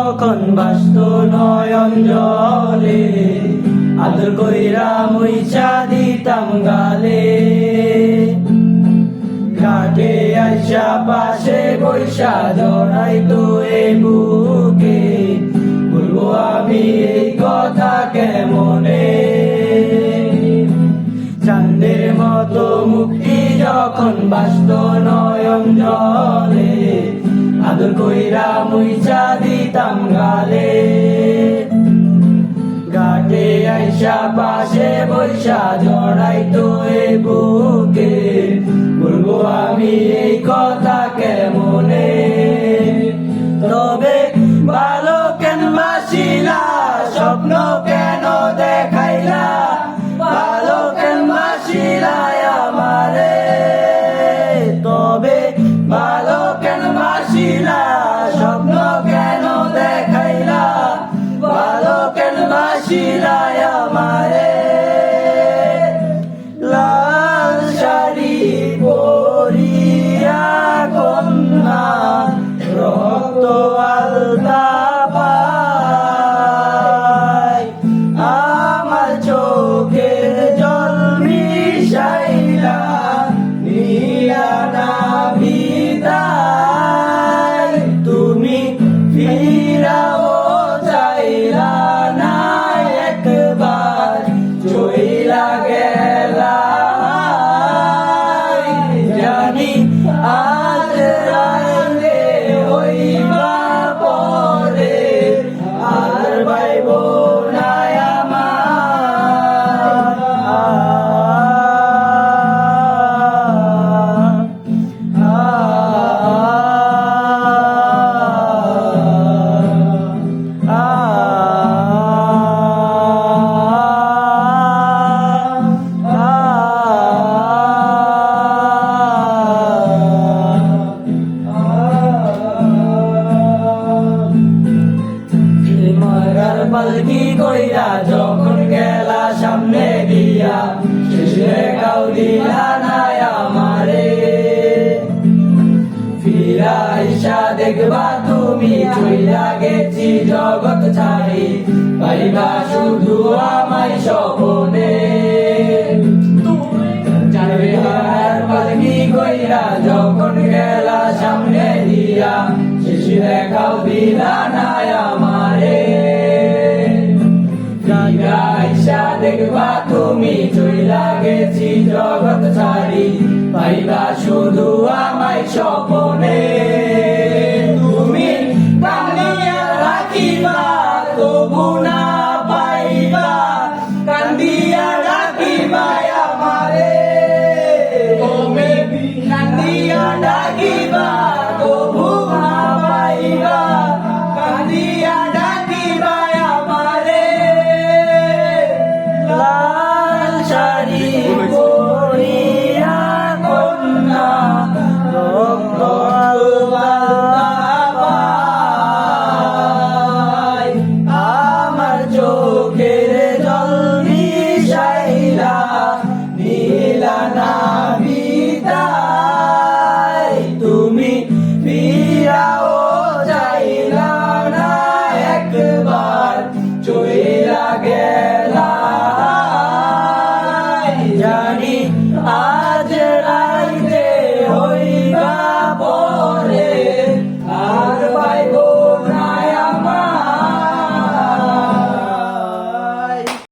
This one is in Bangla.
যখন বাসত নয়ন জলে, আদর কইরা মুইছা দিতাম গালে। ঘাটে আইসা পাশে বৈশা জড়াইতো এ বুকে, বলবো আমি এই কথা কেমনে। চাঁদের মতো মুক্তি যখন বাসত নয়ন জলে, আদর কইরা মুইছা দিতাম গালে। ঘাটে আইসা পাশে বৈশা জড়াইতো এ বুকে, বলবো আমি এই কথা কেমনে। তবে ভালো কেন বাসিলা, স্বপ্ন কেন দেখাইলা, ভালো কেন বাসিলা আমারে। তবে ভালো কেন বাসিলা, স্বপ্ন কেন দেখাইলা, ভালো কেন বাসিলা আমারে। লাল শাড়ি পরিয়া কন্যা রক্ত আলতা পায়, আমার চোখের জল মিশাইলা নিয়া না বিদায়। তুমি ফিরাও চাইলা না একবার, চইলা গেলা। জানি আজ রাইলে হইবা পরে, আর পাইব না পালকি কইরা যখন গেলা সামনে দিয়া, শেষে গাও দিলা না আমারে। ফিরা আইসা দেখবা তুমি চইলা গেছি জগৎ ছাড়ি, পাইবা শুধু আমায় স্বপনে। জানবে হার পালকি কইরা যখন গেলা সামনে দিয়া, শেষে দেখাও দিলা না আমারে। আইসা দেখবা তুমি চইলা গেছি জগৎ ছাড়ি, পাইবা শুধু আমায় স্বপনে। তুমি কান্দিয়া রাখিবা তবু না পাইবা, কান্দিয়া রাখিবা আমারে। তুমি কান্দিয়া ডাকিবা তবু না পাইবা, কান্দিয়া ডাকিবা আমারে। লাল শাড়ি পরিয়া কন্যা রক্ত আলতা পায়, আমার চোখের জল মিশাইলা নিলা না বিদায়। তুমি ফিরাও